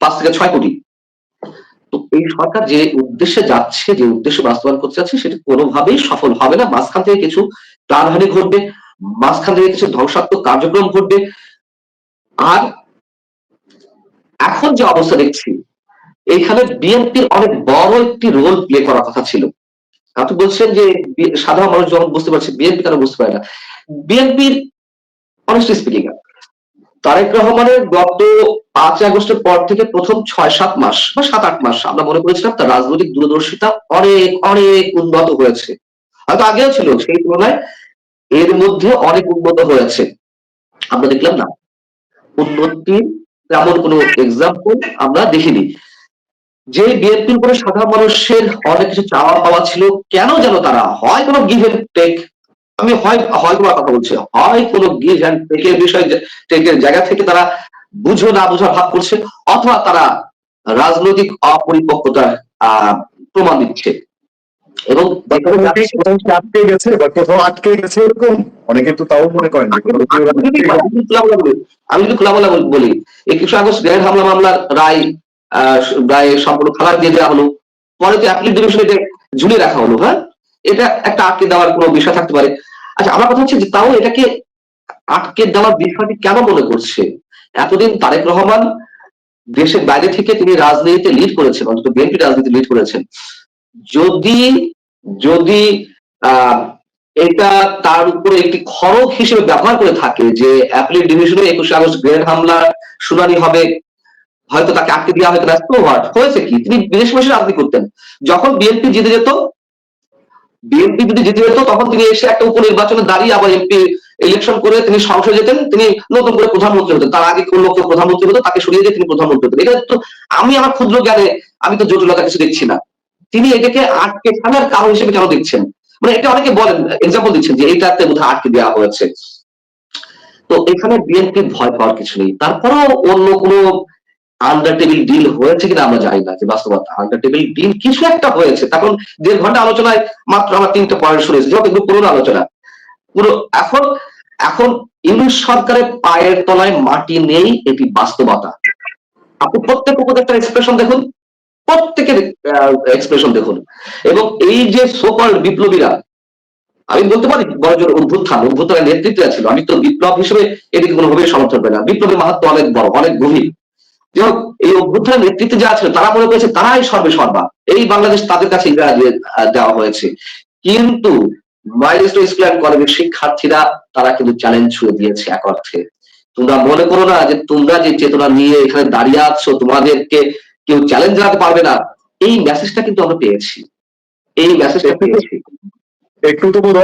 5 থেকে 6 কোটি। তো এই সরকার যে উদ্দেশ্যে যাচ্ছে, যে উদ্দেশ্যে বাস্তবায়ন করতে যাচ্ছে, সেটা কোনোভাবেই সফল হবে না। মাঝখান থেকে কিছু প্রাণহানি ঘটবে, মাঝখান থেকে কিছু ধ্বংসাত্মক কার্যক্রম ঘটবে। আর এখন যে অবস্থা দেখছি, এখানে বিএনপির অনেক বড় একটি রোল প্লে করার কথা ছিল। আপনি বলছেন যে সাধারণ মানুষ যখন বুঝতে পারছে, বিএনপি কেন বুঝতে পারে না? বিএনপির অনেস্টলি স্পিকিং, তারেক রহমানের গত 5 আগস্টের পর থেকে প্রথম 6-7 মাস বা 7-8 মাস আমরা মনে করেছিলাম তার রাজনৈতিক দূরদর্শিতা অনেক অনেক উন্নত হয়েছে। হয়তো আগেও ছিল, সেই তুলনায় এর মধ্যে অনেক উন্নত হয়েছে। আমরা দেখলাম না, উন্নতির তেমন কোনো এক্সাম্পল আমরা দেখিনি। যে বিএনপির উপরে সাধারণ মানুষের অনেক কিছু চাওয়া পাওয়া ছিল, কেন যেন তারা হয় কোনো গিভ এন্ড টেক, আমি হয় হয় কোনো কথা বলছি, হয় কোনো গিভ এন্ড টেকের বিষয়, টেকের জায়গা থেকে তারা বুঝো না বুঝা ভাব করছে, অথবা তারা রাজনৈতিক অপরিপক্কতার প্রমাণ দিচ্ছে। এবং যেখানে যাচ্ছে,
কোথাও কি আটকে গেছে বা কোথাও আটকে গেছে এরকম? অনেকে তো তাও মনে করেন যে কোথাও কি ওরা আটকে গেছে।
আমি যদি খোলামেলা বলি, 21 আগস্ট গ্রেনেড হামলা মামলার রায় রায় সম্পূর্ণ খালাস দিয়ে দেওয়া হলো, পরে তো অ্যাপিল ডিভিশনে ঝুলিয়ে রাখা হলো। হ্যাঁ, এটা একটা আটকে দেওয়ার কোনো বিষয় থাকতে পারে। আচ্ছা, আমার কথা হচ্ছে যে তাও এটাকে আটকে দেওয়ার বিষয়টি কেন মনে করছে? এতদিন তারেক রহমান দেশের বাইরে থেকে তিনি রাজনীতিতে লিড করেছেন, অন্তত বিএনপি রাজনীতি লিড করেছেন। যদি যদি আহ এটা তার উপরে একটি খড়গ হিসেবে ব্যবহার করে থাকে যে অ্যাপিল ডিভিশনে 21 আগস্ট গ্রেনেড হামলার শুনানি হবে, হয়তো তাকে আটকে দেওয়া হয়তো না, তো হয়েছে কি, তিনি বিদেশ বসে রাজনীতি করতেন। যখন বিএনপি জিতে যেত, বিএনপি যদি জিতে যেত, তখন তিনি এসে একটা উপনির্বাচনে দাঁড়িয়ে আবার এমপি ইলেকশন করে তিনি সংসদে যেতেন, তিনি নতুন করে প্রধানমন্ত্রী হতেন। তার আগে কোন লোক প্রধানমন্ত্রী হতো, তাকে সরিয়ে দিয়ে তিনি প্রধানমন্ত্রী হতেন। এটা তো আমি আমার ক্ষুদ্র জ্ঞানে আমি তো জটিলতা কিছু দেখছি না। তিনি এটাকে আটকে ফেলার কারণ হিসেবে কেন দেখছেন? মানে এটা অনেকে বলেন, এক্সাম্পল দিচ্ছেন যে এইটাতে বোধহয় আটকে দেওয়া হয়েছে। তো এখানে বিএনপির ভয় পাওয়ার কিছু নেই। তারপরেও অন্য কোনো আন্ডার টেবিল ডিল হয়েছে কিনা আমরা জানি না, যে বাস্তবতা আন্ডার টেবিল ডিল কিছু একটা হয়েছে। তখন 1.5 ঘন্টা আলোচনায় মাত্র আমরা 3টা পয়েন্ট শুনেছি, যেহেতু কিন্তু পুরো আলোচনা পুরো এখন এখন ইউনূস সরকারের পায়ের তলায় মাটি নেই, এটি বাস্তবতা। আপনি প্রত্যেক উপদেষ্টার এক্সপ্রেশন দেখুন, প্রত্যেকের এক্সপ্রেশন দেখুন। এবং এই যে সোকল বিপ্লবীরা, আমি বলতে পারি বড়জোর অভ্যুত্থানের নেতৃত্বে ছিল, আমি তো বিপ্লব হিসেবে এটিকে কোনোভাবেই সমর্থন করি না। বিপ্লবের মাহাত্ম অনেক বড়, অনেক গভীর। যাই হোক, এই অভ্যুত্থানের নেতৃত্বে যারা ছিল তারা মনে করেছে তারাই সর্বেসর্বা, এই বাংলাদেশ তাদের কাছে দেওয়া হয়েছে। কিন্তু মাইলস্টোন স্কুল অ্যান্ড কলেজের শিক্ষার্থীরা তারা কিন্তু চ্যালেঞ্জ ছুড়ে দিয়েছে এক অর্থে। তোমরা মনে করো না যে তোমরা যে চেতনা নিয়ে এখানে দাঁড়িয়ে আছো, তোমাদেরকে কেউ চ্যালেঞ্জ জানাতে পারবে না। এই মেসেজটা কিন্তু আমরা পেয়েছি, এই মেসেজটা পেয়েছি।
একটু তো বোধ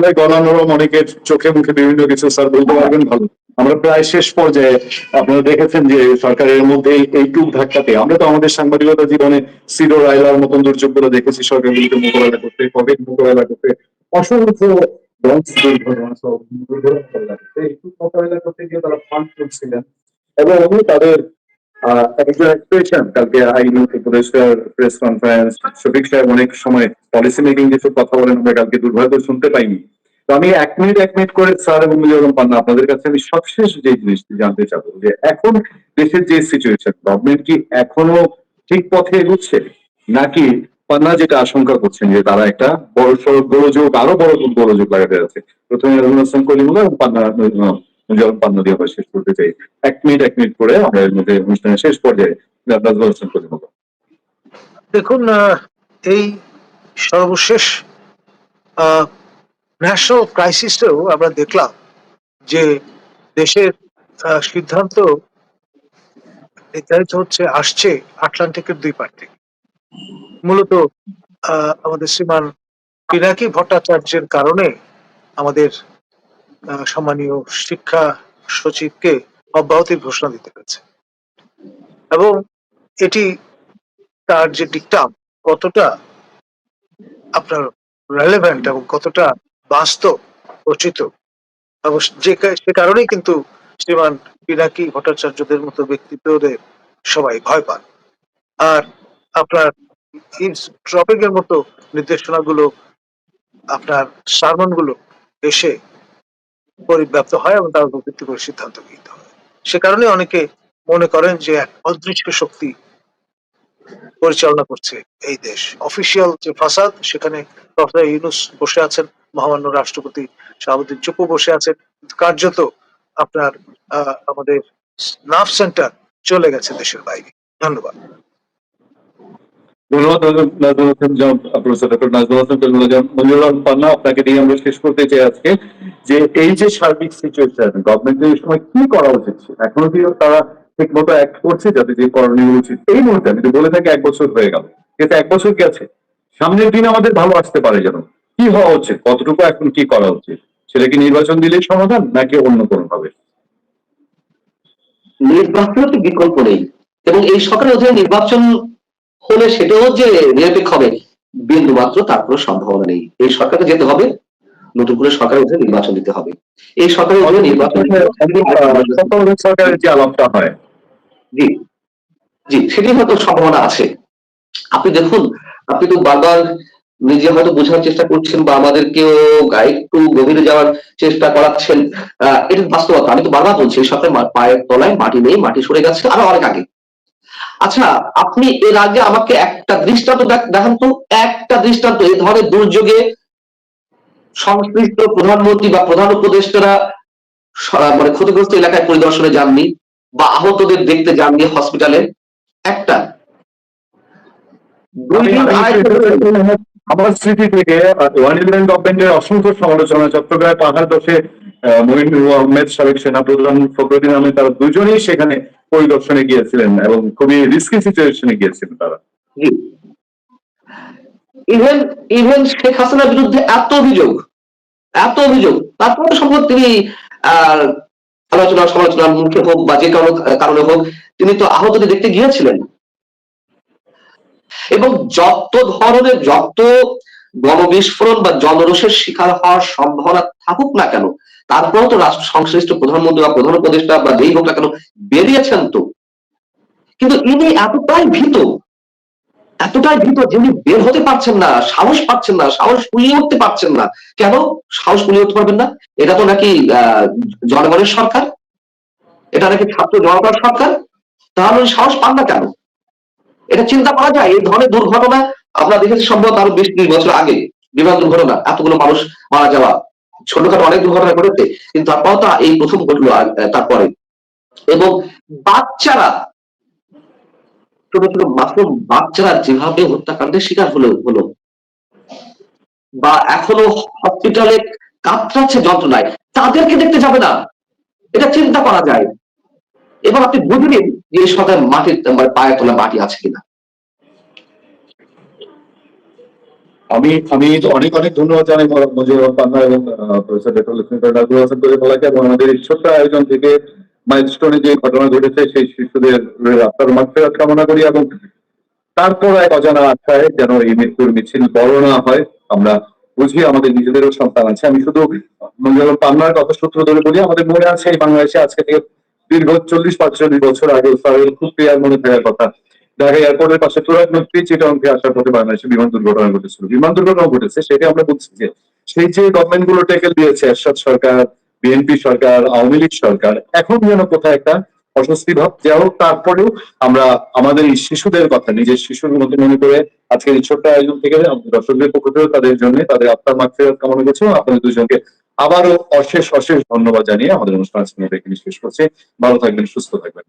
হয় গলা নরম অনেকের চোখে মুখে বিভিন্ন কিছু, স্যার বলতে পারবেন ভালো। আমরা প্রায় শেষ পর্যায়ে, আপনারা দেখেছেন যে সরকারের মধ্যে এইটুক ধাক্কাতে আমরা তো আমাদের সাংবাদিকতা জীবনে সিডো রায়লার মতন দুর্যোগগুলো দেখেছি সরকারগুলিকে মোকাবেলা করতে, কোভিড মোকাবেলা করতে, অসংখ্য লঞ্চ দুর্ঘটনা সহ দুর্ঘটনা মোকাবেলা করতে, একটু মোকাবেলা করতে গিয়ে তারা ফান্ড করছিলেন। এবং তাদের একজন এক্সপ্রেশন কালকে আইন উপদেষ্টার প্রেস কনফারেন্স, শফিক সাহেব অনেক সময় পলিসি মেকিং কিছু কথা বলেন, আমরা কালকে দুর্ভাগ্য শুনতে পাইনি। তো আমি এক মিনিট করে স্যার এবং মিলিয়ন পান্না আপনাদের কাছে আমি সবশেষ যে জিনিসটি জানতে চাবো যে এখন দেশের যে সিচুয়েশন, গভর্নমেন্ট কি এখনো ঠিক পথে এগোচ্ছে, নাকি পান্না যেটা আশঙ্কা করছেন যে তারা একটা বড় সড়ো গোলযোগ, আরো বড় গোলযোগ লাগাতে যাচ্ছে? প্রথমে রবীন্দ্র হাসান কলিমুল্লাহ এবং পান্না পান্না দিয়ে আমরা শেষ করতে চাই। এক মিনিট করে আমরা এর মধ্যে অনুষ্ঠানের শেষ পর্যায়ে নাজমুল হাসান কলিমুল্লাহ।
দেখুন, এই সর্বশেষ ন্যাশনাল ক্রাইসিসেও আমরা দেখলাম যে দেশের সিদ্ধান্ত নির্ধারিত আসছে আটলান্টিকের 2 পার থেকে। মূলত আমাদের শ্রীমান পিনাকি ভট্টাচার্যের কারণে আমাদের সম্মানীয় শিক্ষা সচিবকে অব্যাহতির ঘোষণা দিতে হয়েছে। এবং এটি তার যে ডিকটাম কতটা আপনার রেলেভেন্ট এবং কতটা বাস্তব উচিত, এবং সে কারণেই কিন্তু শ্রীমান পিনাকি ভট্টাচার্যদের মতো ব্যক্তিত্বদের সবাই ভয় পান। আর আপনার ট্রপিক এর মতো নির্দেশনাগুলো, আপনার সারমন গুলো এসে পরিব্যাপ্ত হয় এবং তার উপর ভিত্তি করে সিদ্ধান্ত গৃহীত হয়। সে কারণে অনেকে মনে করেন যে এক অদৃশ্য শক্তি পরিচালনা করছে এই দেশ। অফিসিয়াল যে ফাসাদ, সেখানে প্রফেসর ইউনূস বসে আছেন, মহামান্য রাষ্ট্রপতি শাহাবুদ্দিন চুপ্পু বসে আছেন, কার্যত আপনার আমাদের নার্ভ সেন্টার চলে গেছে দেশের বাইরে। ধন্যবাদ।
ধন্যবাদ নাজমুল হোসেন জনাব, প্রফেসর ডক্টর নাজমুল হোসেন মঞ্জুর রহমান পান্না। আপনাকে দিয়ে আমরা শেষ করতে চাই আজকে যে এই যে সার্বিক সিচুয়েশন, গভর্নমেন্টের এই সময় কি করা উচিত, এখনো কি তারা ঠিক মতো অ্যাক্ট করছে যাতে যে করণীয় উচিত? এই মুহূর্তে আমি তো বলে থাকি 1 বছর হয়ে গেল, কিন্তু 1 বছর গেছে, সামনের দিন আমাদের ভালো আসতে পারে, যেন কি হওয়া উচিত, কতটুকু এখন কি করা উচিত? সেটা কি নির্বাচন দিলেই সমাধান, নাকি অন্য কোনো ভাবে?
নির্বাচনের তো বিকল্প নেই, এবং এই সরকারের অধীনে নির্বাচন হলে সেটাও যে নিরপেক্ষ হবে বিন্দু মাত্র তার কোনো সম্ভাবনা নেই। এই সরকারকে যেতে হবে, নতুন করে সরকারের অধীনে নির্বাচন দিতে হবে। এই সরকারের অধীনে নির্বাচন
সরকারের যে আলাপটা হয়,
জি জি, সেটি হয়তো সম্ভাবনা আছে। আপনি দেখুন, আপনি তো বারবার নিজে হয়তো বোঝার চেষ্টা করছেন বা আমাদেরকেও একটু গভীরে যাওয়ার চেষ্টা করাচ্ছেন। এটা বাস্তবতা। আমি তো বারবার বলছি এই সরকারের পায়ের তলায় মাটি নেই, মাটি সরে গেছে আরো অনেক আগে। আচ্ছা, আপনি এর আগে আমাকে একটা দৃষ্টান্ত দেখান তো, একটা দৃষ্টান্ত এই ধরনের দুর্যোগে সংশ্লিষ্ট প্রধানমন্ত্রী বা প্রধান উপদেষ্টারা মানে ক্ষতিগ্রস্ত এলাকায় পরিদর্শনে যাননি বা আহতদের দেখতে যাননি হসপিটালে। একটা
আমার স্মৃতি থেকে 111 গভর্নমেন্টের অসংখ্য সমালোচনা, চট্টগ্রামে পাহাড় দশে মহিনুর আহমেদ, সাবেক সেনাপ্রধান ফখরুদ্দিন আহমেদ, তারা দুজনেই সেখানে পরিদর্শনে গিয়েছিলেন এবং খুবই রিস্কি সিচুয়েশনে গিয়েছিলেন তারা।
ইভেন ইভেন শেখ হাসিনার বিরুদ্ধে এত অভিযোগ, এত অভিযোগ, তারপরে সম্ভব তিনি আহ আলোচনা সমালোচনার মুখে হোক বা যে কারণে হোক, তিনি তো আহতদের দেখতে গিয়েছিলেন। এবং যত গণবিস্ফোরণ বা জনরোষের শিকার হওয়ার সম্ভাবনা থাকুক না কেন, তারপরেও তো রাষ্ট্র সংশ্লিষ্ট প্রধানমন্ত্রী বা প্রধান উপদেষ্টা বা যেই হোক না কেন বেরিয়েছেন তো। কিন্তু ইনি এতটাই ভীত যে উনি বের হতে পারছেন না, সাহস পাচ্ছেন না, সাহস কুলিয়ে উঠতে পারছেন না। কেন সাহস কুলিয়ে উঠতে পারবেন না? এটা তো নাকি জনগণের সরকার, এটা নাকি ছাত্র জনতার সরকার, তাহলে উনি সাহস পান না কেন? এটা চিন্তা করা যায়। এই ধরনের দুর্ঘটনা আমরা দেখেছি সম্ভবত আরো 20-30 বছর আগে, বিমান দুর্ঘটনা, এতগুলো মানুষ মারা যাওয়া, ছোটখাটো অনেক দুর্ঘটনা ঘটেছে, কিন্তু তারপরও তো এই প্রথম ঘটলো তারপরে। এবং বাচ্চারা, ছোট ছোট মাসুম বাচ্চারা যেভাবে হত্যাকাণ্ডের শিকার হলো বা এখনো হসপিটালে কাতরাচ্ছে যন্ত্রণায়, তাদেরকে দেখতে যাবে না, এটা চিন্তা করা যায়। এবার আপনি বুঝে নিন যে এই সরকার মাটির পায়ের তলা মাটি আছে কিনা।
আমি অনেক অনেক ধন্যবাদ জানাই মঞ্জুর রহমান পান্না এবং প্রফেসর ডক্টর লক্ষ্মীকান্ত নাজমুল হাসান পরিচালককে, এবং আমাদের এই ছোট্ট আয়োজন থেকে মাইলস্টোনে যে ঘটনা ঘটেছে সেই শিশুদের আত্মার মাগফিরাত কামনা করি, এবং তারপর এক অজানা আশায় যেন এই মৃত্যুর মিছিল বড় না হয়। আমরা বুঝি আমাদের নিজেদেরও সন্তান আছে। আমি শুধু মঞ্জুর পান্নার কথা সূত্র ধরে বলি, আমাদের মনে আছে এই বাংলাদেশে আজকে থেকে দীর্ঘ 40-45 বছর আগে খুব ক্লিয়ার মনে থাকার কথা, ঢাকা এয়ারপোর্টের পাশে তুরাগ নদী চিটাগংকে আসার পথে বাংলাদেশে বিমান দুর্ঘটনা ঘটেছিল। বিমান দুর্ঘটনা ঘটেছে, সেটা আমরা বুঝছি যে সেই যে গভর্নমেন্ট গুলো টেকেল দিয়েছে, এরশাদ সরকার, বিএনপি সরকার, আওয়ামী লীগ সরকার, এখন যেন কোথায় একটা অস্বস্তি ভাব। যাই হোক, তারপরেও আমরা আমাদের এই শিশুদের কথা নিজের শিশুর মতো মনে করে আজকে এই ছোট্ট আয়োজন থেকে দর্শকদের পক্ষ থেকেও তাদের জন্য তাদের আত্মার মাগফিরাত কামনা করছি। আপনাদের দুজনকে আবারও অশেষ অশেষ ধন্যবাদ জানিয়ে আমাদের অনুষ্ঠান এখানে শেষ করছি। ভালো থাকবেন, সুস্থ থাকবেন।